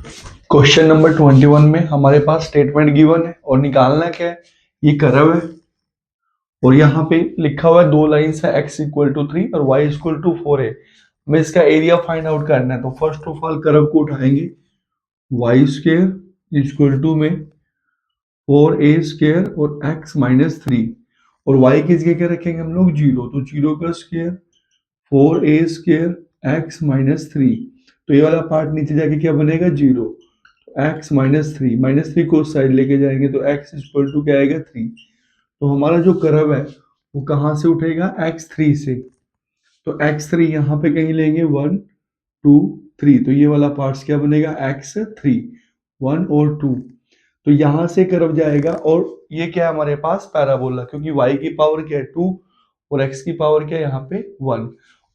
Question number 21 में हमारे पास statement given है और निकालना क्या है। ये कर्व है और यहाँ पे लिखा हुआ है दो लाइंस है x इक्वल टू 3 और y इक्वल टू 4 है। हमें इसका एरिया फाइंड आउट करना है। तो फर्स्ट ऑफ ऑल कर्व को उठाएंगे, वाई स्क्वेयर इक्वल टू में 4a² और x माइनस 3 और y की जगह क्या रखेंगे हम लोग, जीरो। तो जीरो का स्क्वायर 4a² x माइनस 3। तो ये वाला पार्ट नीचे जाके क्या बनेगा, जीरो। x माइनस थ्री को उस साइड लेके जाएंगे तो x इक्वल टू क्या आएगा, 3। तो हमारा जो कर्व है वो कहाँ से उठेगा, x3 से। तो x3 यहाँ पे कहीं लेंगे, 1 2 3। तो ये वाला पार्ट्स क्या बनेगा, x3 1 और 2। तो यहाँ से कर्व जाएगा और ये क्या है हमारे पास, पैराबोला, क्योंकि y की पावर क्या है 2 और x की पावर क्या है यहाँ पे 1।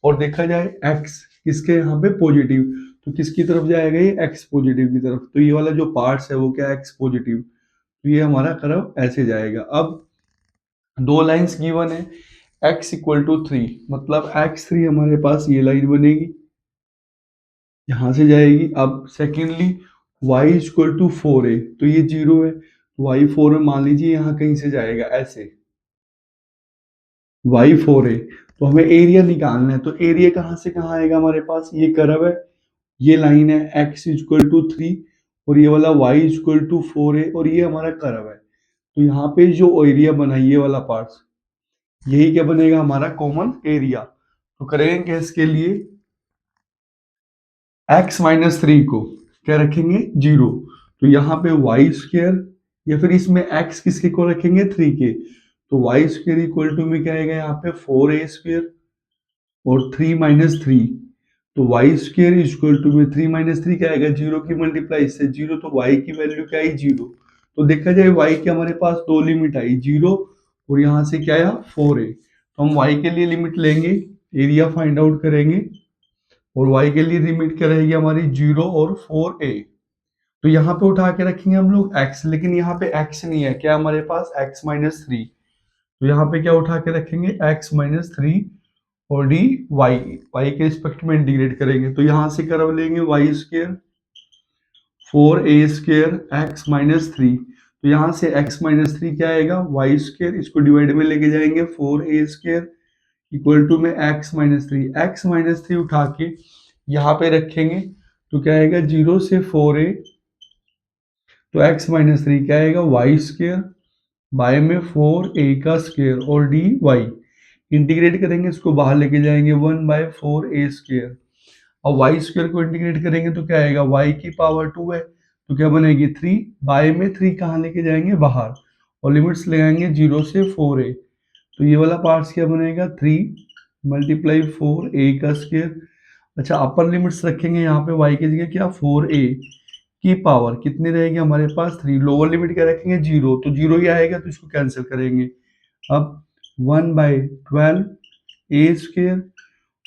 और देखा जाए x किसके यहाँ पे पॉजिटिव, तो किसकी तरफ जाएगा, ये x पॉजिटिव की तरफ। तो ये वाला जो पार्ट्स है वो क्या है, x पॉजिटिव। तो ये हमारा कर्व ऐसे जाएगा। अब दो लाइंस गिवन है, x इक्वल टू 3, मतलब x3 हमारे पास ये लाइन बनेगी, यहां से जाएगी। अब secondly y equal to 4a, तो ये जीरो है, y 4 में मान लीजिए यहाँ कहीं से जाएगा ऐसे, y 4a। तो हमें एरिया निकालना है। तो एरिया कहाँ से कहाँ आएगा हमारे पास, ये कर्व है, ये लाइन है x इक्वल टू 3 और ये वाला y इक्वल टू 4a और ये हमारा कर्व है। तो यहाँ पे जो एरिया बना ये वाला पार्ट, यही क्या बनेगा हमारा कॉमन एरिया। तो करेंगे इसके लिए, x माइनस 3 को क्या रखेंगे, जीरो। तो यहाँ पे वाई स्क्वेयर या फिर इसमें x किसके को रखेंगे, 3 के। तो वाई स्क्वेयर इक्वल टू में क्या आएगा यहाँ पे 4a² और 3 माइनस 3। तो वाई स्क्वेयर इक्वल टू में 3 माइनस 3 क्या आएगा, जीरो की मल्टीप्लाई से जीरो। तो y की वैल्यू क्या आई, जीरो। तो देखा जाए y की हमारे पास दो लिमिट आई, जीरो और यहाँ से क्या आया 4a। तो हम y के लिए लिमिट लेंगे, एरिया फाइंड आउट करेंगे और y के लिए लिमिट क्या रहेगी हमारी, जीरो और 4a। तो यहाँ पे उठा के रखेंगे हम लोग x, लेकिन यहाँ पे x नहीं है, क्या हमारे पास x माइनस 3। तो यहाँ पे क्या उठा के रखेंगे, x माइनस 3 और डी y के रिस्पेक्ट में इंटीग्रेट करेंगे। तो यहाँ से कर्व लेंगे Y square 4a² x minus 3। तो यहाँ से x माइनस 3 क्या आएगा, वाई स्क्वेयर, इसको डिवाइड में लेके जाएंगे 4a² इक्वल टू में x माइनस 3। x माइनस 3 उठा के यहाँ पे रखेंगे तो क्या आएगा, जीरो से 4a। तो x माइनस 3 क्या आएगा, वाई स्क्वेयर बाय में 4a का स्क्वेयर और डी वाई। इंटीग्रेट करेंगे, इसको बाहर लेके जाएंगे 1/4a²। और वाई स्क्वेयर को इंटीग्रेट करेंगे तो क्या आएगा, y की पावर 2 है तो क्या बनेगी 3, बाय में 3 कहाँ लेके जाएंगे, बाहर। और लिमिट्स लगाएंगे 0 से 4a। तो ये वाला पार्ट्स क्या बनेगा, 3 मल्टीप्लाई 4a का स्क्वेयर। अच्छा, अपर लिमिट्स रखेंगे यहाँ पे y की जगह क्या, 4a की पावर कितनी रहेगी हमारे पास, 3। लोअर लिमिट क्या रखेंगे, जीरो। तो जीरो ही आएगा तो इसको कैंसिल करेंगे। अब 1/12a²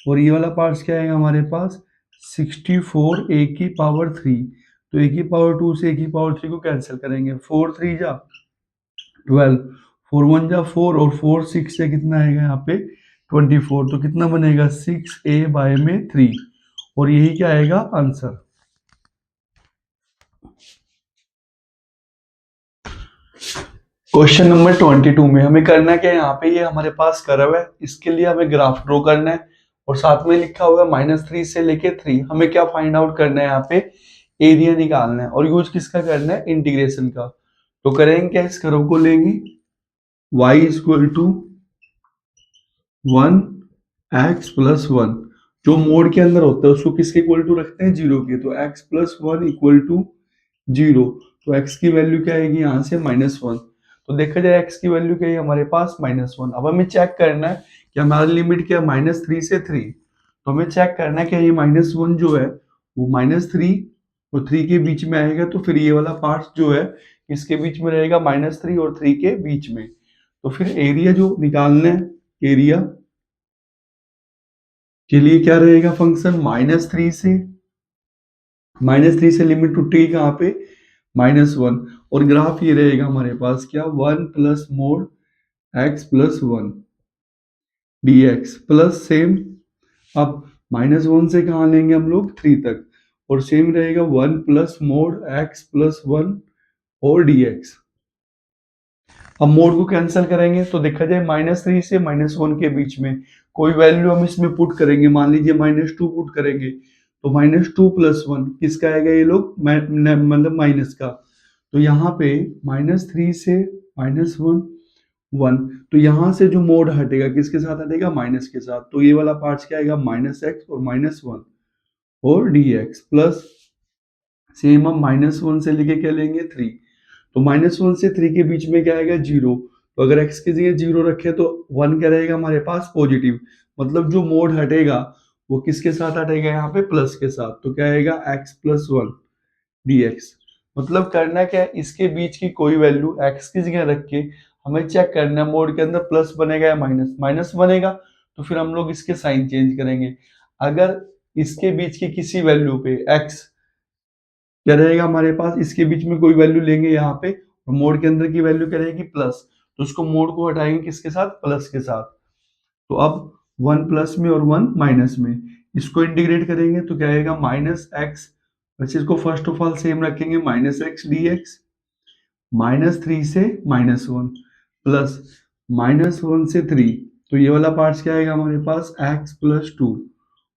और ये वाला पार्ट्स क्या आएगा हमारे पास, 64a की पावर 3। तो a की पावर 2 से a की पावर 3 को कैंसिल करेंगे, 4 3 जा 12, 4 1 जा 4 और 4 6 से कितना आएगा यहाँ पे 24। तो कितना बनेगा, 6a बाय में 3 और यही क्या आएगा आंसर। क्वेश्चन नंबर 22 में हमें करना क्या है, यहाँ पे ये हमारे पास कर्व है, इसके लिए हमें ग्राफ ड्रॉ करना है और साथ में लिखा हुआ है -3 से लेके 3। हमें क्या फाइंड आउट करना है, यहाँ पे एरिया निकालना है और यूज किसका करना है, इंटीग्रेशन का। तो करेंगे क्या, इस कर्व को लेंगे y equal to 1x plus 1। जो मोड के अंदर होता है उसको किसके इक्वल टू रखते हैं, जीरो के। तो x plus 1 equal to zero. तो x की वैल्यू क्या आएगी यहाँ से -1। तो देखा जाए x की वैल्यू क्या है हमारे पास -1। अब हमें चेक करना है कि हमारी लिमिट क्या है, -3 से 3। तो हमें चेक करना है कि ये -1 जो है वो -3 और 3 के बीच में आएगा। तो फिर ये वाला पार्ट जो है इसके बीच में रहेगा, -3 और 3 के बीच में। तो फिर एरिया जो निकालना है, एरिया के लिए क्या रहेगा फंक्शन, -3 से लिमिट टूटेगी कहाँ पे, -1। और ग्राफ ये रहेगा हमारे पास क्या, 1 plus mode x plus 1 dx plus same. अब -1 से कहाँ लेंगे हम लोग, 3 तक और सेम रहेगा 1 प्लस मोड x प्लस 1 और dx। अब मोड को कैंसिल करेंगे तो देखा जाए -3 से -1 के बीच में कोई वैल्यू हम इसमें पुट करेंगे, मान लीजिए -2 पुट करेंगे तो -2 प्लस 1 किसका आएगा, ये लोग मतलब माइनस का। तो यहाँ पे -3 से -1 1, तो यहाँ से जो मोड हटेगा किसके साथ हटेगा, माइनस के साथ। तो ये वाला पार्ट क्या आएगा, -x और -1 और dx प्लस सेम हम -1 से लेके क्या लेंगे 3, तो -1 से 3 के बीच में क्या आएगा, 0। तो अगर x की जगह 0 रखे तो 1 क्या रहेगा हमारे पास, पॉजिटिव। मतलब जो मोड हटेगा वो किसके साथ हटेगा, यहाँ पे प्लस के साथ। तो क्या आएगा x प्लस 1 dx। मतलब करना क्या है, इसके बीच की कोई वैल्यू x की जगह रख के हमें चेक करना है मोड के अंदर प्लस बनेगा या माइनस। माइनस बनेगा तो फिर हम लोग इसके साइन चेंज करेंगे। अगर इसके बीच की किसी वैल्यू पे x क्या रहेगा हमारे पास, इसके बीच में कोई वैल्यू लेंगे यहाँ पे और मोड के अंदर की वैल्यू क्या रहेगी, प्लस। तो उसको मोड को हटाएंगे किसके साथ, प्लस के साथ। तो अब 1 प्लस में और 1 माइनस में, इसको इंटीग्रेट करेंगे तो क्या आएगा, -x। वैसे इसको फर्स्ट ऑफ ऑल सेम रखेंगे, -x dx, -3 से -1 प्लस -1 से 3। तो ये वाला पार्ट क्या आएगा हमारे पास, x प्लस 2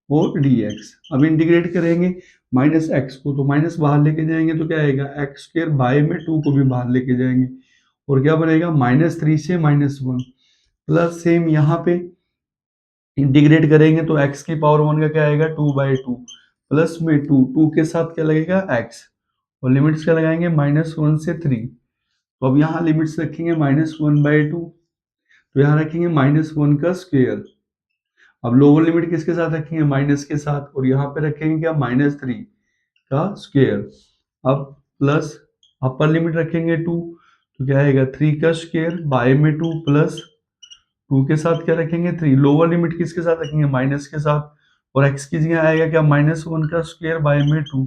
और dx। अब इंटीग्रेट करेंगे -x को, तो माइनस बाहर लेके जाएंगे तो क्या आएगा, x स्क्वायर बाय में 2 को भी बाहर लेके जाएंगे और क्या बनेगा, -3 से -1 प्लस सेम यहाँ पे इंटीग्रेट करेंगे तो x की पावर 1 का क्या आएगा, 2/2 प्लस में 2, 2 के साथ क्या लगेगा x, और लिमिट्स क्या लगाएंगे, -1 से 3। तो अब यहाँ लिमिट्स रखेंगे -1/2, तो यहाँ रखेंगे -1 का स्क्वायर। अब लोअर लिमिट किसके साथ रखेंगे, माइनस के साथ, और यहाँ पे रखेंगे क्या, -3 का स्क्वायर। अब प्लस अपर लिमिट रखेंगे 2, तो क्या आएगा 3 का स्क्वायर बाय में 2 प्लस 2 के साथ क्या रखेंगे 3। लोअर लिमिट किसके साथ रखेंगे, माइनस के साथ, और x की जगह आएगा क्या, -1 का स्क्वायर बाय में 2,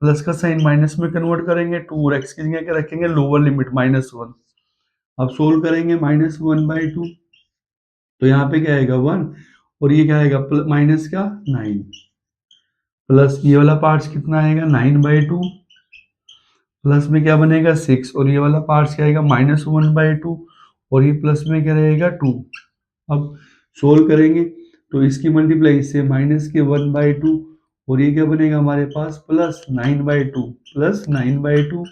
प्लस का साइन माइनस में कन्वर्ट करेंगे 2, और x की जगह क्या रखेंगे, लोअर लिमिट -1। अब सोल्व करेंगे -1/2, तो यहाँ पे क्या आएगा 1, और ये क्या आएगा माइनस का 9, प्लस ये वाला पार्ट कितना आएगा, 9/2 प्लस में क्या बनेगा 6, और ये वाला पार्ट क्या आएगा, -1/2, और ये प्लस में क्या रहेगा 2। अब सोल्व करेंगे तो इसकी मल्टीप्लाई इससे माइनस के 1/2, और ये क्या बनेगा हमारे पास, प्लस 9/2 प्लस 9/2।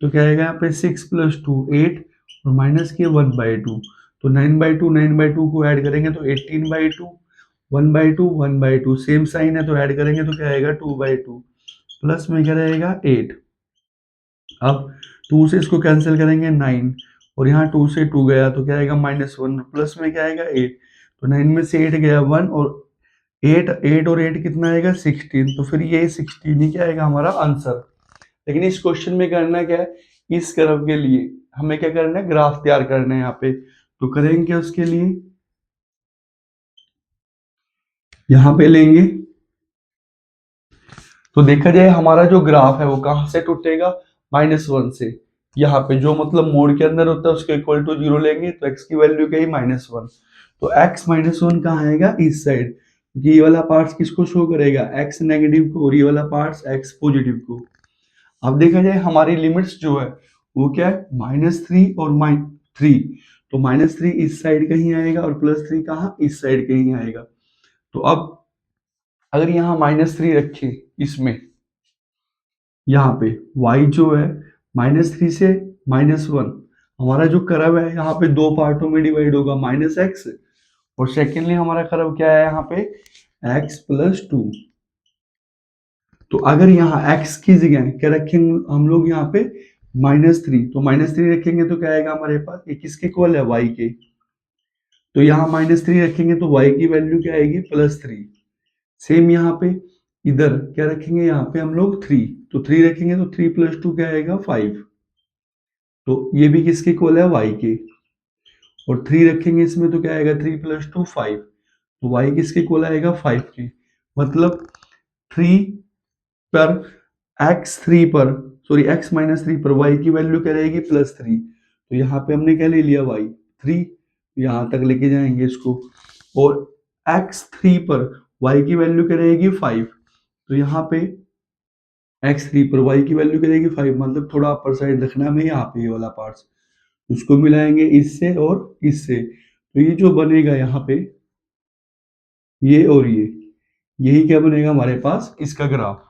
तो क्या आएगा यहाँ पे 6 प्लस 2 8, और माइनस के 1/2। तो 9/2 को ऐड करेंगे तो 18/2, 1/2 1/2 सेम साइन है तो ऐड करेंगे तो क्या आएगा 2/2, प्लस में क्या रहेगा 8। अब 2 से इसको कैंसिल करेंगे 9, और यहाँ 2 से 2 गया तो क्या आएगा -1, प्लस में क्या आएगा 8। तो 9 में से 8 गया 1, और 8 और 8 कितना आएगा 16। तो फिर ये 16 ही क्या आएगा हमारा आंसर। लेकिन इस क्वेश्चन में करना क्या है, इस कर्व के लिए हमें क्या करना है, ग्राफ तैयार करना है यहाँ पे। तो करेंगे उसके लिए यहाँ पे लेंगे, तो देखा जाए हमारा जो ग्राफ है वो कहाँ से टूटेगा, -1 से। यहाँ पे जो मतलब मोड के अंदर होता है उसके इक्वल टू 0 लेंगे तो x की वैल्यू क्या है, -1। तो x -1 कहाँ आएगा, इस साइड, क्योंकि ये वाला पार्ट किसको शो करेगा, x नेगेटिव को, और ये वाला पार्ट x पॉजिटिव को। अब देखा जाए हमारी लिमिट्स जो है वो क्या है, -3 और -3। तो -3 इस साइड कहीं आएगा और +3 कहाँ, इस साइड कहीं आएगा। तो अब अगर यहाँ -3 रखे इसमें, यहाँ पे y जो है -3 से -1, हमारा जो कर्व है यहाँ पे दो पार्टों में डिवाइड होगा, -x, और सेकेंडली हमारा कर्व क्या है यहाँ पे, x प्लस 2। तो अगर यहाँ x की जगह क्या रखेंगे हम लोग यहाँ पे, -3, तो -3 रखेंगे तो क्या आएगा हमारे पास, ये किसके इक्वल है, y के। तो यहाँ -3 रखेंगे तो y की वैल्यू क्या आएगी, +3। सेम यहाँ पे इधर क्या रखेंगे, यहाँ पे हम लोग 3, तो 3 रखेंगे तो 3 + 2 क्या आएगा 5। तो ये भी किसके इक्वल है, y के, और 3 रखेंगे इसमें तो क्या आएगा, 3 + 2 5। तो y किसके इक्वल आएगा, 5 के। मतलब 3 पर x3 पर, सॉरी x-3 पर y की वैल्यू क्या रहेगी, +3। तो यहाँ पे हमने क्या ले लिया, y 3, यहाँ तक लेके जाएंगे इसको, और x3 पर y की वैल्यू क्या रहेगी 5। तो यहाँ पे x3 पर y की वैल्यू क्या रहेगी 5, मतलब थोड़ा अपर साइड रखना है हमें यहाँ पे ये वाला पार्ट, उसको मिलाएंगे इससे और इससे, तो ये जो बनेगा यहाँ पे ये और ये, यही क्या बनेगा हमारे पास इसका ग्राफ।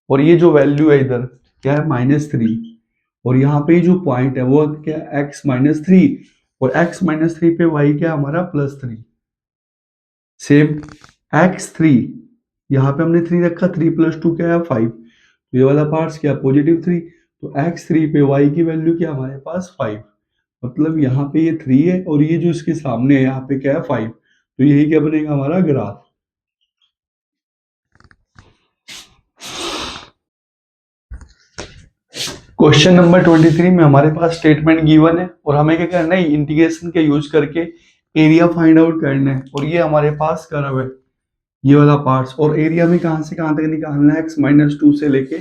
और ये जो वैल्यू है इधर क्या है -3, और यहाँ पे जो पॉइंट है वो क्या x-3, और x-3 पे y क्या हमारा +3। सेम x3, यहाँ पे हमने 3 रखा, 3 + 2 क्या है 5, तो ये वाला पार्ट क्या +3, तो x3 पे y की वैल्यू क्या हमारे पास 5, मतलब यहाँ पे ये 3 है और ये जो इसके सामने है यहाँ पे क्या है 5, तो यही क्या बनेगा हमारा ग्राफ। क्वेश्चन नंबर 23 में हमारे पास स्टेटमेंट गिवन है और हमें क्या करना है, इंटीग्रेशन के यूज करके एरिया फाइंड आउट करना है, और ये हमारे पास कर्व है ये वाला पार्ट्स, और एरिया में कहां से कहां तक निकालना है x-2 से लेके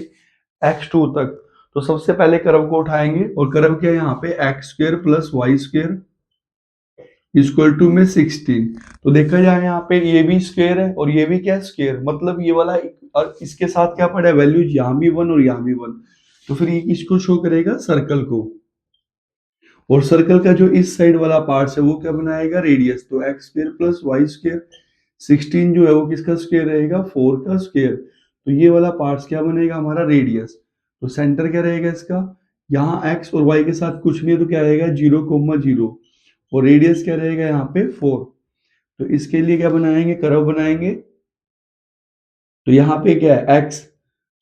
x2 तक। तो सबसे पहले कर्व को उठाएंगे, और कर्व क्या है यहाँ पे x² + y² = 16। तो देखा जाए यहाँ पे ये भी स्क्वायर है और ये भी क्या स्क्वायर, मतलब ये वाला और इसके साथ क्या पड़ा है वैल्यूज, यहाँ भी 1 और यहाँ भी 1, तो फिर ये किसको शो करेगा सर्कल को, और सर्कल का जो इस साइड वाला पार्ट है वो क्या बनाएगा रेडियस, तो x² + y², 16 जो है वो किसका स्क्वायर रहेगा 4 का स्क्वायर, तो ये वाला पार्ट क्या बनेगा हमारा रेडियस। तो सेंटर क्या रहेगा इसका, यहाँ x और y के साथ कुछ नहीं है तो क्या रहेगा 0,0, और रेडियस क्या रहेगा यहाँ पे 4। तो इसके लिए क्या बनाएंगे कर्व बनाएंगे, तो यहाँ पे क्या है x,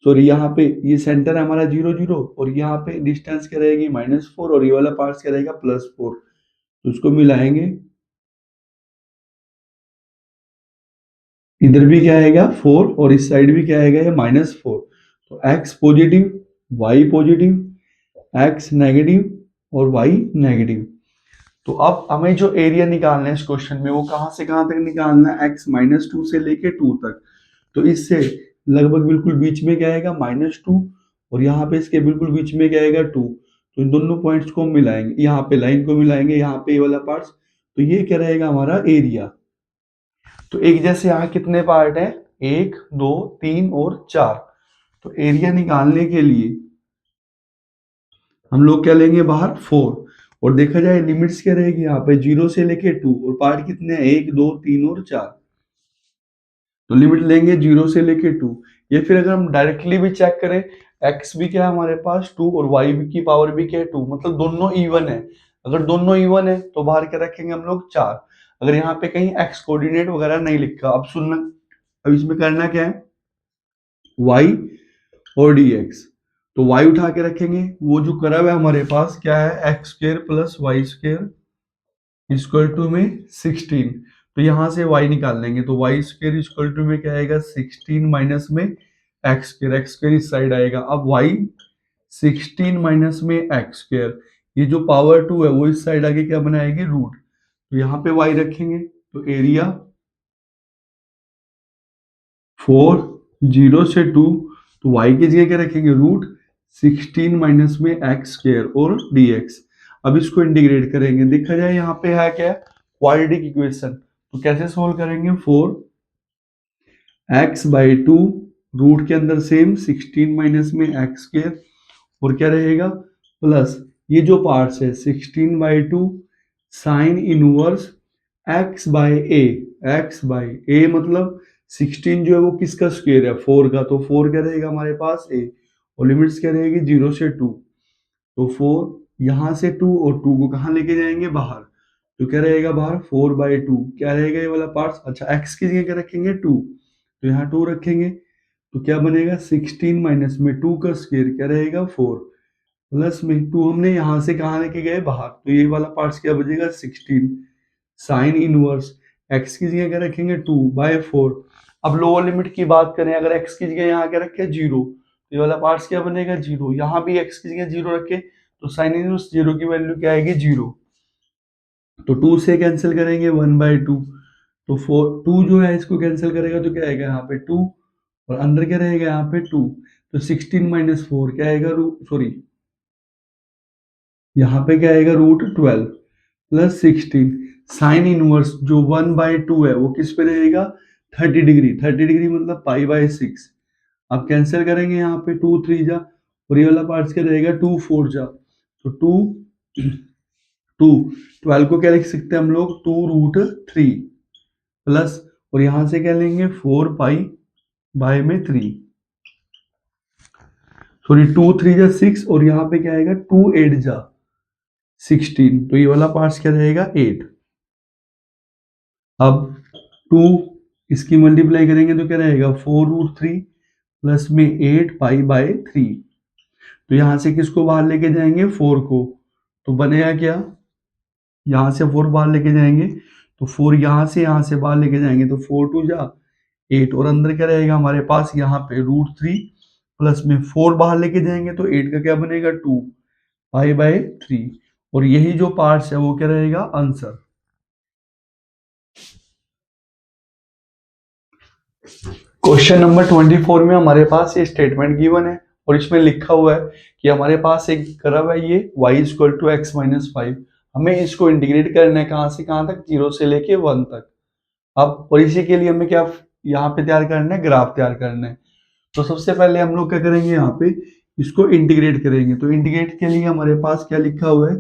सॉरी यहाँ पे ये सेंटर है हमारा 0 0, और यहाँ पे डिस्टेंस क्या रहेगी -4, और ये वाला पार्ट क्या रहेगा +4, तो उसको मिलाएंगे, इधर भी क्या आएगा 4 और इस साइड भी क्या आएगा ये -4, तो x positive y positive x negative और y नेगेटिव। तो अब हमें जो एरिया निकालना है इस क्वेश्चन में वो कहां से कहां तक निकालना है, x-2 से लेके 2 तक, तो इससे लगभग बिल्कुल बीच में क्या आएगा -2, और यहाँ पे इसके बिल्कुल बीच में क्या आएगा 2, तो इन दोनों पॉइंट्स को हम मिलाएंगे, यहाँ पे लाइन को मिलाएंगे, यहाँ पे ये वाला पार्ट, तो ये क्या रहेगा हमारा एरिया। तो एक जैसे यहाँ कितने पार्ट है 1 2 3 और 4, तो एरिया निकालने के लिए हम लोग क्या लेंगे बाहर 4, और देखा जाए लिमिट्स क्या रहेगी यहाँ पे 0 से लेके 2, और पार्ट कितने हैं 1 2 3 और 4, तो लिमिट लेंगे 0 से लेके 2। ये फिर अगर हम डायरेक्टली भी चेक करें, x भी क्या है हमारे पास 2 और y की पावर भी क्या है 2, मतलब दोनों इवन है। अगर दोनों इवन है तो बाहर क्या रखेंगे हम लोग 4। अगर यहाँ पे कहीं x कोऑर्डिनेट वगैरह नहीं लिखा, अब सुनना, अब इसमें करना क्या है y और dx, तो y उठा के रखेंगे, वो जो कर्व है हमारे पास क्या है x² + y² में 16, तो यहां से y निकाल लेंगे, तो y² में क्या आएगा 16 माइनस में x² इस साइड आएगा, अब y 16 माइनस में x², ये जो पावर 2 है वो इस साइड आके क्या बनाएगी रूट, तो यहाँ पे y रखेंगे, तो एरिया 4 0 से 2, तो y की जगह क्या रखेंगे √16 माइनस में x² और dx। अब इसको इंटीग्रेट करेंगे, देखा जाए यहाँ पे है क्या क्वाड्रेटिक इक्वेशन, तो कैसे सोल्व करेंगे 4x/2 रूट के अंदर सेम 16 माइनस में x², और क्या रहेगा प्लस ये जो पार्ट्स है 16/2 साइन इनवर्स x/a, x/a मतलब 16 जो है वो किसका स्क्वायर है 4 का, तो 4 क्या रहेगा हमारे पास a, और लिमिट्स क्या रहेगी 0 से 2, तो 4 यहाँ से 2 और 2 को कहाँ लेके जाएंगे बाहर, तो क्या रहेगा बाहर 4/2, क्या रहेगा ये वाला पार्ट, अच्छा x की जगह क्या रखेंगे 2, तो यहाँ 2 रखेंगे, तो क्या बनेगा 16 माइनस में 2 का स्क्वायर क्या रहेगा 4, प्लस में 2 हमने यहाँ से कहाँ लेके गए बाहर, तो ये वाला पार्ट क्या बचेगा 16 साइन इनवर्स x की जगह क्या रखेंगे 2/4। अब लोअर लिमिट की बात करें, अगर x की जगह यहाँ क्या रखे 0, तो ये वाला पार्ट क्या बनेगा 0, यहाँ भी x की जगह 0 रखे, तो साइन इनवर्स 0 की वैल्यू क्या आएगी 0, तो 2 से कैंसिल करेंगे 1/2, तो 2 जो है इसको कैंसिल करेगा तो क्या आएगा यहाँ पे 2, और अंदर क्या रहेगा यहाँ पे 2, तो 16 माइनस 4 क्या आएगा सॉरी यहाँ पे क्या आएगा √12 प्लस 16, साइन इनवर्स जो 1/2 है वो किस पे रहेगा 30 डिग्री, 30 डिग्री मतलब π/6। अब कैंसिल करेंगे यहाँ पे 2 3 जा, और ये वाला पार्ट क्या रहेगा 2 4 जा, तो 2 2 12 को क्या लिख सकते हैं हम लोग 2√3 प्लस, और यहां से क्या लेंगे 4 पाई बाय में 3, सॉरी 2 3 जा 6, और यहाँ पे क्या आएगा 2 8 जा 16, तो ये वाला पार्ट क्या रहेगा 8। अब 2 इसकी मल्टीप्लाई करेंगे तो क्या रहेगा 4√3 प्लस में 8 पाई बाय 3, तो यहां से किसको बाहर लेके जाएंगे 4 को, तो बनेगा क्या, यहां से 4 बाहर लेके जाएंगे तो 4 यहां से बाहर लेके जाएंगे तो 4 2 जा 8, और अंदर क्या रहेगा हमारे पास यहाँ पे √3 प्लस में 4 बाहर लेके जाएंगे तो 8 का क्या बनेगा 2 पाई बाय 3, और यही जो पार्ट्स है वो क्या रहेगा आंसर। क्वेश्चन नंबर 24 में हमारे पास ये स्टेटमेंट गिवन है और इसमें लिखा हुआ है कि हमारे पास एक कर्व है ये y equal to x minus 5, हमें इसको इंटीग्रेट करना है कहाँ से कहाँ तक 0 से लेके 1 तक। अब और इसी के लिए हमें क्या यहाँ पे तैयार करना है, ग्राफ तैयार करना है। तो सबसे पहले हम लोग क्या करेंगे, यहाँ पे इसको इंटीग्रेट करेंगे। तो इंटीग्रेट के लिए हमारे पास क्या लिखा हुआ है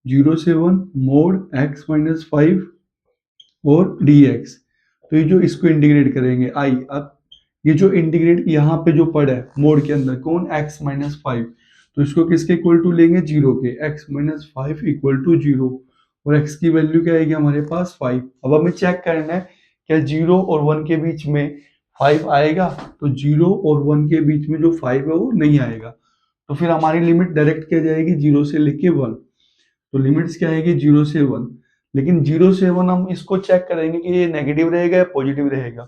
0 से 1 मोड x माइनस 5 और dx। तो ये जो इसको इंटीग्रेट करेंगे आई, अब ये जो इंटीग्रेट यहाँ पे जो पड़ा है मोड के अंदर कौन x माइनस 5, तो इसको किसके इक्वल टू लेंगे 0 के, x माइनस 5 इक्वल टू 0, और x की वैल्यू क्या आएगी हमारे पास 5। अब हमें चेक करना है क्या 0 और 1 के बीच में 5 आएगा, तो 0 और 1 के बीच में जो 5 है वो नहीं आएगा, तो फिर हमारी लिमिट डायरेक्ट क्या जाएगी 0 से लेके 1, तो लिमिट्स क्या आएगी 0 से 1। लेकिन 0 से 1 हम इसको चेक करेंगे कि ये नेगेटिव रहेगा या पॉजिटिव रहेगा,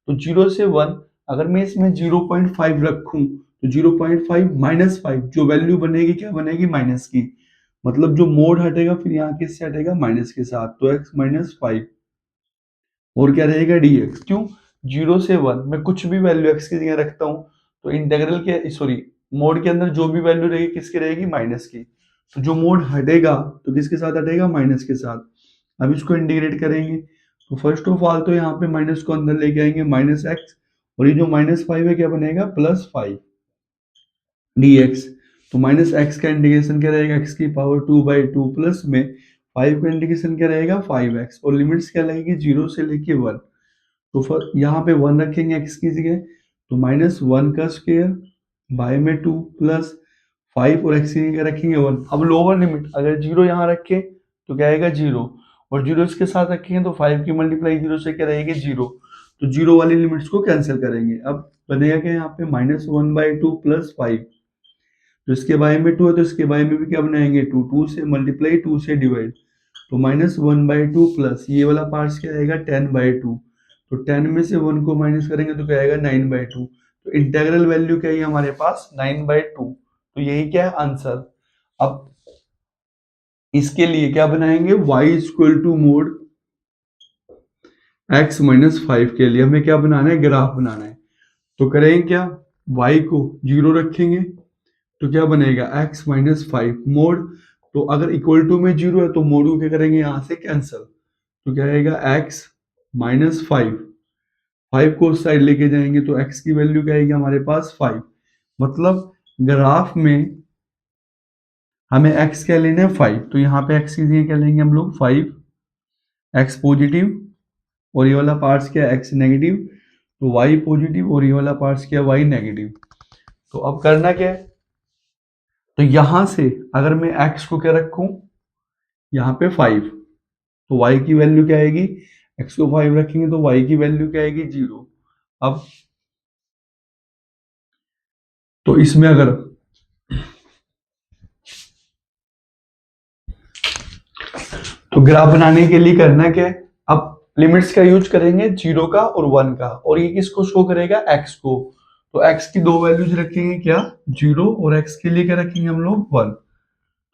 तो 0 से 1 अगर मैं इसमें 0.5 रखूं तो 0.5 माइनस 5 जो वैल्यू बनेगी क्या बनेगी माइनस की, मतलब जो मोड हटेगा फिर यहाँ किससे हटेगा माइनस के साथ, तो x माइनस 5 और क्या रहेगा dx। क्यों 0 से 1 मैं कुछ भी वैल्यू x की जगह रखता हूँ तो इंटीग्रल के सॉरी मोड के अंदर जो भी वैल्यू रहेगी किसकी रहेगी माइनस की, तो जो मोड हटेगा तो किसके साथ हटेगा माइनस के साथ। अब इसको इंटीग्रेट करेंगे तो फर्स्ट ऑफ ऑल तो यहाँ पे माइनस को अंदर लेके आएंगे माइनस एक्स, और ये जो माइनस 5 है क्या बनेगा +5 dx। तो माइनस एक्स का इंटीग्रेशन क्या रहेगा x की पावर 2/2 प्लस में 5 का इंटीग्रेशन क्या रहेगा 5x, और लिमिट्स क्या लगेगी 0 से लेके 1, तो फिर यहाँ पे 1 रखेंगे x की जगह, तो -1 का स्क्वायर बाय में 2 प्लस 5 और x की जगह रखेंगे 1। अब लोअर लिमिट अगर 0 यहाँ रखे तो क्या आएगा 0, और 0 इसके साथ रखेंगे तो 5 की मल्टीप्लाई 0 से क्या रहेगी 0, तो 0 वाली लिमिट्स को कैंसिल करेंगे। अब बनेगा क्या यहाँ पे -1/2 प्लस 5, तो इसके बाय में 2 है तो इसके बाय में भी क्या बनाएंगे 2, 2 से मल्टीप्लाई 2 से डिवाइड, तो -1/2 प्लस ये वाला पार्ट क्या आएगा 10/2, तो 10 में से 1 को माइनस करेंगे तो क्या आएगा 9/2, तो इंटीग्रल वैल्यू क्या है हमारे पास 9/2, तो यही क्या है आंसर। अब इसके लिए क्या बनाएंगे y equal to mod x minus 5 के लिए हमें क्या बनाना है ग्राफ बनाना है। तो करेंगे क्या y को 0 रखेंगे तो क्या बनेगा x माइनस 5 मोड, तो अगर इक्वल टू में 0 है तो मोड को क्या करेंगे यहाँ से कैंसिल, तो क्या आएगा x माइनस 5 को उस साइड लेके जाएंगे तो x की वैल्यू क्या आएगी हमारे पास 5, मतलब ग्राफ में हमें x क्या लेना है 5, तो यहाँ पे x की जगह क्या लेंगे हम लोग 5, x पॉजिटिव और ये वाला पार्ट्स क्या है x नेगेटिव, तो y पॉजिटिव और ये वाला पार्ट्स क्या है y नेगेटिव। तो अब करना क्या है, तो यहां से अगर मैं x को क्या रखूं यहाँ पे 5, तो y की वैल्यू क्या आएगी, x को 5 रखेंगे तो y की वैल्यू क्या आएगी 0। अब तो इसमें अगर तो ग्राफ बनाने के लिए करना क्या है, अब लिमिट्स का यूज करेंगे 0 का और 1 का, और ये किसको शो करेगा x को, तो x की दो वैल्यूज रखेंगे क्या 0 और x के लिए क्या रखेंगे हम लोग 1।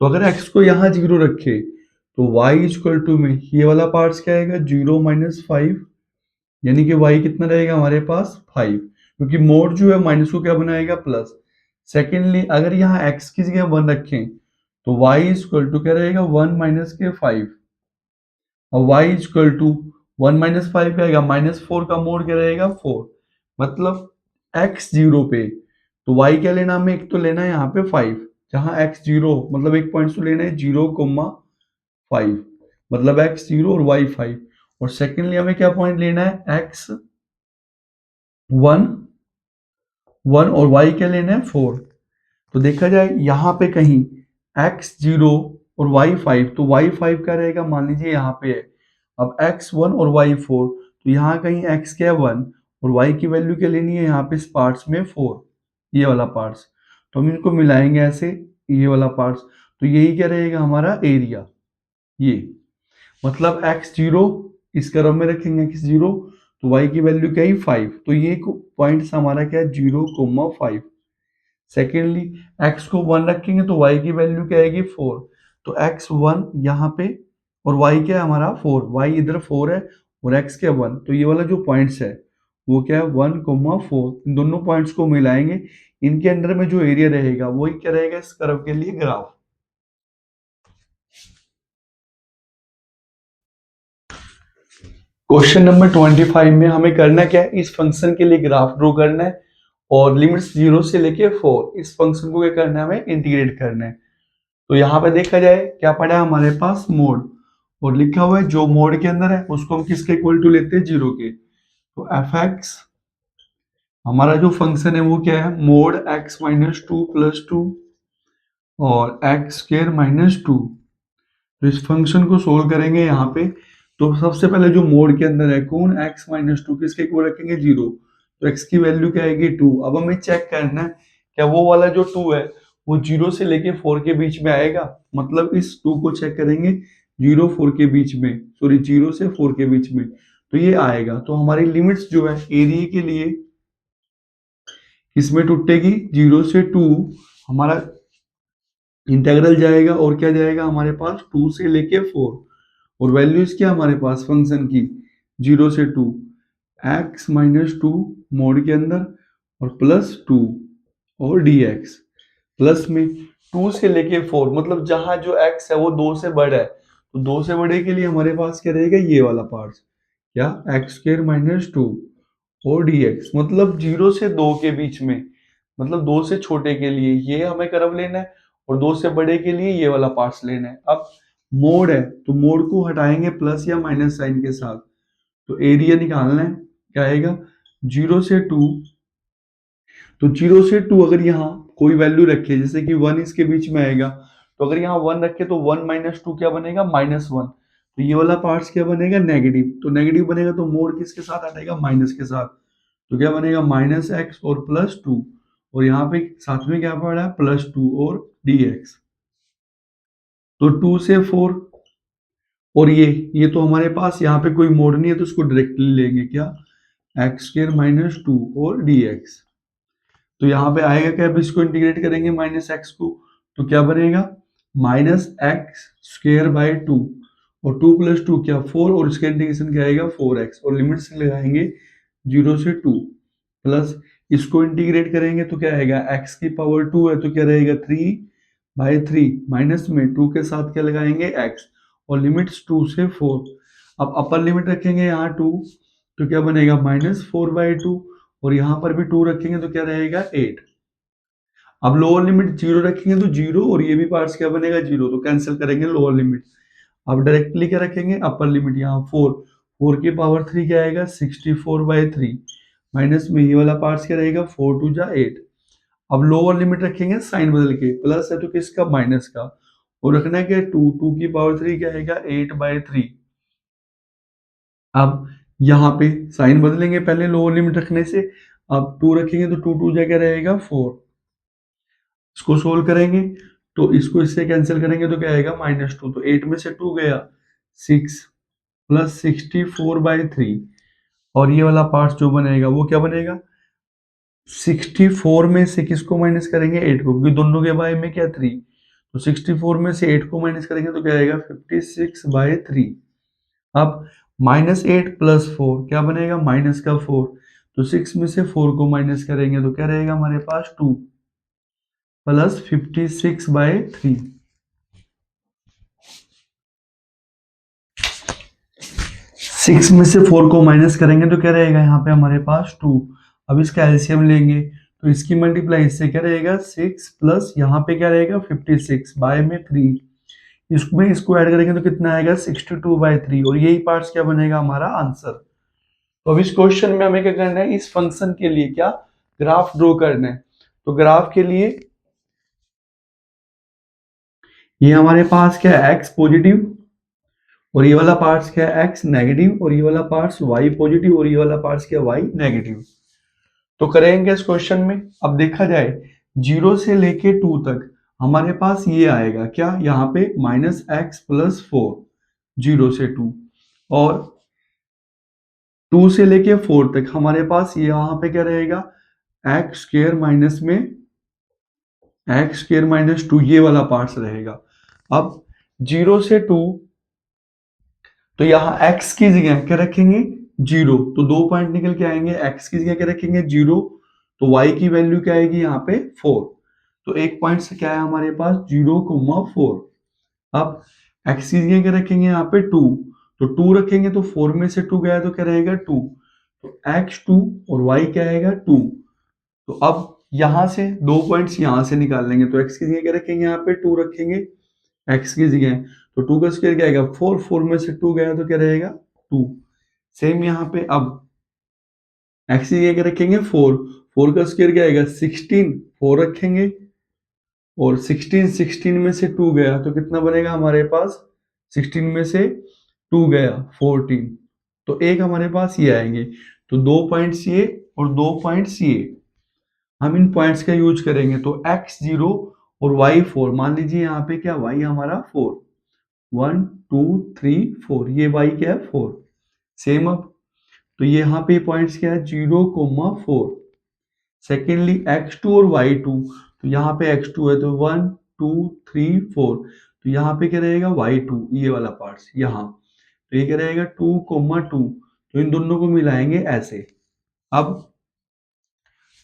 तो अगर x को यहाँ 0 रखे तो y इक्वल टू में ये वाला पार्ट क्या आएगा 0 माइनस 5, यानी कि y कितना रहेगा हमारे पास 5, क्योंकि मोड जो है माइनस को क्या बनाएगा प्लस। सेकेंडली अगर यहाँ x की जगह 1 रखें तो y इक्वल टू क्या रहेगा 1 माइनस के 5, और y इक्वल टू 1 माइनस 5 क्या आएगा -4 का मोड क्या रहेगा 4, मतलब एक्स जीरो पे, तो वाई क्या लेना हमें, एक तो लेना है यहाँ पे 5, जहां एक्स जीरो मतलब एक पॉइंट तो लेना है 0,5, मतलब एक्स जीरो और वाई 5, और सेकेंडली हमें क्या पॉइंट लेना है, एक्स 1 1 और वाई क्या लेना है 4। तो देखा जाए यहाँ पे कहीं एक्स जीरो और वाई 5, तो वाई 5 क्या रहेगा, मान लीजिए यहाँ पे है, अब एक्स 1 और वाई 4, तो यहाँ कहीं एक्स क्या है 1 और वाई की वैल्यू क्या लेनी है यहाँ पे इस पार्ट्स में 4, ये वाला पार्ट्स, तो हम इनको मिलाएंगे ऐसे, ये वाला पार्ट्स, तो यही क्या रहेगा हमारा एरिया, ये मतलब एक्स जीरो इस कर्व में रखेंगे एक्स जीरो, तो वाई की वैल्यू क्या है 5, तो ये पॉइंट्स हमारा क्या है 0,5। सेकेंडली एक्स को 1 रखेंगे तो वाई की वैल्यू क्या आएगी 4, तो एक्स 1 यहाँ पे और वाई क्या है हमारा 4, वाई इधर 4 है और एक्स क्या 1, तो ये वाला जो पॉइंट्स है वो क्या है 1,4, इन दोनों पॉइंट्स को मिलाएंगे, इनके अंडर में जो एरिया रहेगा वही क्या रहेगा इस कर्व के लिए ग्राफ। क्वेश्चन नंबर 25 में हमें करना क्या है, इस फंक्शन के लिए ग्राफ ड्रॉ करना है और लिमिट्स 0 से लेके 4, इस फंक्शन को क्या करना है हमें इंटीग्रेट करना है। तो यहाँ पे देखा जाए क्या पड़ा है हमारे पास मोड, और लिखा हुआ है जो मोड के अंदर है उसको हम किसके इक्वल टू लेते हैं 0 के, तो एफ एक्स हमारा जो फंक्शन है वो क्या है mode x minus two plus two और एक्स स्क्र माइनस टू। तो इस फंक्शन को सोल्व करेंगे यहाँ पे, तो सबसे पहले जो मोड के अंदर है कौन एक्स माइनस टू, किसके इक्वल रखेंगे 0, तो एक्स की वैल्यू क्या आएगी 2। अब हमें चेक करना है क्या वो वाला जो 2 है वो 0 से लेके 4 के बीच में आएगा, मतलब इस 2 को चेक करेंगे 0 4 के बीच में, सॉरी 0 से 4 के बीच में, तो ये आएगा। तो हमारी लिमिट्स जो है एरिया के लिए इसमें टूटेगी 0 से 2, हमारा इंटेग्रल जाएगा और क्या जाएगा हमारे पास 2 से लेके 4, और वैल्यूज क्या हमारे पास फंक्शन की 0 से 2, एक्स माइनस टू मोड के अंदर और प्लस 2 और डी एक्स, प्लस में 2 से लेके 4, मतलब जहां जो x है वो 2 से बड़ा है, तो 2 से बड़े के लिए हमारे पास क्या रहेगा ये वाला पार्ट, क्या एक्स स्क्र माइनस टू और डी एक्स, मतलब 0 से 2 के बीच में, मतलब 2 से छोटे के लिए ये हमें कर्व लेना है और 2 से बड़े के लिए ये वाला पार्ट्स लेना है। अब मोड है तो मोड को हटाएंगे प्लस या माइनस साइन के साथ, तो एरिया निकालना है क्या आएगा 0 से 2, तो 0 से 2 अगर यहाँ कोई वैल्यू रखे जैसे कि 1 इसके बीच में आएगा, तो अगर यहाँ 1 रखे तो 1 माइनस टू क्या बनेगा -1, तो ये वाला पार्ट्स क्या बनेगा नेगेटिव, तो नेगेटिव बनेगा तो मोड किसके साथ हटेगा माइनस के साथ, तो क्या बनेगा -x और +2, और यहाँ पे साथ में क्या पड़ा है +2 और dx, तो 2 से 4, और ये तो हमारे पास यहाँ पे कोई मोड नहीं है तो इसको डायरेक्टली लेंगे क्या एक्स स्क्र माइनस टू और dx, तो यहाँ पे आएगा क्या, अब इसको इंटीग्रेट करेंगे -x को, तो क्या बनेगा -x स्क्र बाय 2, और 2 + 2 क्या 4, और इसका इंटीग्रेशन क्या आएगा 4x, और लिमिट्स लगाएंगे 0 से 2, प्लस इसको इंटीग्रेट करेंगे तो क्या आएगा x की पावर 2 है तो क्या रहेगा 3/3, माइनस में 2 के साथ क्या लगाएंगे x, और लिमिट्स 2 से 4, अब अपर लिमिट रखेंगे यहाँ 2, तो क्या बनेगा -4/2, और यहाँ पर भी 2 रखेंगे तो क्या रहेगा 8। अब लोअर लिमिट 0 रखेंगे तो 0, और ये भी पार्ट्स क्या बनेगा 0, तो कैंसिल करेंगे लोअर लिमिट। अब डायरेक्टली क्या रखेंगे अपर लिमिट, यहाँ 4, 4 की पावर 3 क्या आएगा 64/3, माइनस में ये वाला पार्ट्स क्या रहेगा 4 2 जा 8। अब लोअर लिमिट रखेंगे साइन बदल के, प्लस है तो किसका माइनस का, और रखना है क्या 2, 2 की पावर 3 क्या आएगा 8/3। अब यहाँ पे साइन बदलेंगे पहले लोअर लिमिट रखने से, अब 2 रखेंगे तो 2 2 जगह रहेगा 4, इसको सोल्व करेंगे तो इसको इससे कैंसिल करेंगे तो क्या आएगा -2, तो 8 में से 2 गया 6 प्लस 64/3, और ये वाला पार्ट जो बनेगा वो क्या बनेगा 64 में से किसको माइनस करेंगे 8 को, क्योंकि दोनों के बाय में क्या 3, तो 64 में से 8 को माइनस करेंगे तो क्या आएगा 56/3। अब -8 + 4 क्या बनेगा माइनस का 4, तो 6 में से 4 को माइनस करेंगे तो क्या रहेगा हमारे पास 2 प्लस 56/3। 6 में से 4 को माइनस करेंगे तो क्या रहेगा यहाँ पे हमारे पास 2, अब इसका एलसीएम लेंगे तो इसकी मल्टीप्लाई इससे क्या रहेगा 6 प्लस यहाँ पे क्या रहेगा 56 बाय में 3, इसमें इसको ऐड करेंगे तो कितना आएगा 62/3 और यही पार्ट्स क्या बनेगा हमारा आंसर। तो अब इस क्वेश्चन में हमें क्या करना है, इस फंक्शन के लिए क्या ग्राफ ड्रॉ करना है। तो ग्राफ के लिए ये हमारे पास क्या है x पॉजिटिव और ये वाला पार्ट्स क्या है x नेगेटिव और ये वाला पार्ट्स y पॉजिटिव और ये वाला पार्ट्स क्या y नेगेटिव। तो करेंगे इस क्वेश्चन में। अब देखा जाए 0 से लेके 2 तक हमारे पास ये आएगा क्या, यहाँ पे -x+4 0 से 2 और 2 से लेके 4 तक हमारे पास ये यहाँ पे क्या रहेगा x² - 2 ये वाला पार्ट्स रहेगा। अब 0 से 2 तो यहाँ x की जगह क्या रखेंगे 0, तो 2 पॉइंट निकल के आएंगे, x की जगह क्या रखेंगे 0 तो y की वैल्यू क्या आएगी यहाँ पे 4, तो एक पॉइंट से क्या है हमारे पास 0,4। अब x की जगह क्या रखेंगे यहाँ पे 2, तो 2 रखेंगे तो 4 में से 2 गया तो क्या रहेगा 2, तो x2 और y क्या आएगा 2। तो अब यहाँ से 2 पॉइंट्स यहाँ से निकाल लेंगे तो x की जगह क्या रखेंगे यहाँ पे 2 रखेंगे x की जगह, तो 2 का स्क्वायर क्या आएगा 4, 4 में से 2 गया तो क्या रहेगा 2। सेम यहाँ पे अब x की जगह क्या रखेंगे 4, 4 का स्क्वायर क्या आएगा 16, 4 रखेंगे और 16 में से 2 गया तो कितना बनेगा हमारे पास 16 में से 2 गया 14, तो एक हमारे पास ये आएंगे। तो 2 पॉइंट्स ये और 2 पॉइंट्स ये, हम इन पॉइंट्स का यूज करेंगे तो x0 और y4, मान लीजिए यहाँ पे क्या y हमारा 4, 1 2 3 4, ये y क्या है 4। सेम अब तो ये यहाँ पे पॉइंट्स क्या है 0,4। सेकेंडली x2 और y2, तो यहाँ पे x2 है तो 1 2 3 4, तो यहाँ पे क्या रहेगा y2 ये वाला पार्ट्स यहाँ, तो ये क्या रहेगा 2,2, तो इन दोनों को मिलाएंगे ऐसे। अब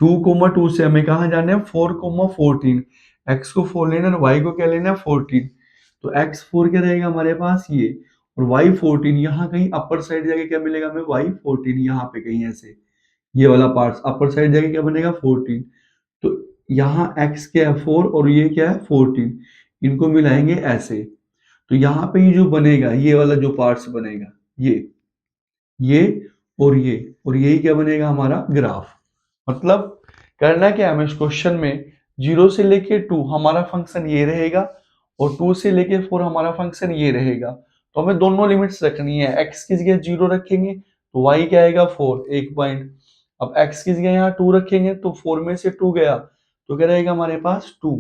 2,2 से हमें कहाँ जाना है 4,14, x को 4 लेना है y को क्या लेना है 14, तो x4 क्या रहेगा हमारे पास ये और y14 यहाँ कहीं अपर साइड जाके क्या मिलेगा हमें y14 यहाँ पे कहीं ऐसे, ये वाला पार्ट अपर साइड जाके क्या बनेगा 14, तो यहाँ x क्या है 4 और ये क्या है 14, इनको मिलाएंगे ऐसे। तो यहाँ पे ये जो बनेगा ये वाला जो पार्ट्स बनेगा ये और यही क्या बनेगा हमारा ग्राफ। मतलब करना क्या है हमें इस क्वेश्चन में 0 से लेके 2 हमारा फंक्शन ये रहेगा और 2 से लेके 4 हमारा फंक्शन ये रहेगा, तो हमें दोनों लिमिट्स रखनी है। x की जगह 0 रखेंगे तो y क्या आएगा 4, एक पॉइंट। अब x की जगह यहाँ 2 रखेंगे तो 4 में से 2 गया तो क्या रहेगा हमारे पास 2।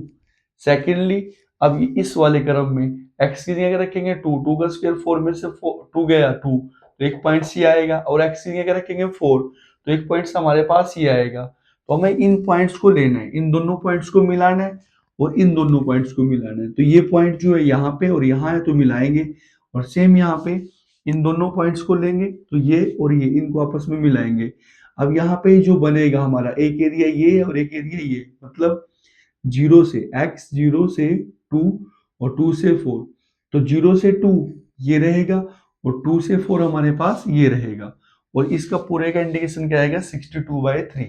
सेकेंडली अब इस वाले क्रम में x की जगह रखेंगे 2, 2 का स्क्वायर 4 में से 2 गया 2, तो एक पॉइंट सी आएगा और x की जगह रखेंगे 4, तो एक पॉइंट हमारे पास ये आएगा। तो हमें इन पॉइंट्स को लेना है, इन दोनों पॉइंट्स को मिलाना है और इन दोनों पॉइंट्स को मिलाना है। तो ये पॉइंट जो है यहाँ पे और यहाँ है तो मिलाएंगे और सेम यहाँ पे इन दोनों पॉइंट्स को लेंगे तो ये और ये इनको आपस में मिलाएंगे। अब यहाँ पे जो बनेगा हमारा एक एरिया ये है और एक एरिया ये, मतलब 0 से x0 से 2 और 2 से 4, तो 0 से 2 ये रहेगा और 2 से 4 हमारे पास ये रहेगा और इसका पूरे का इंडिकेशन क्या आएगा 62/3।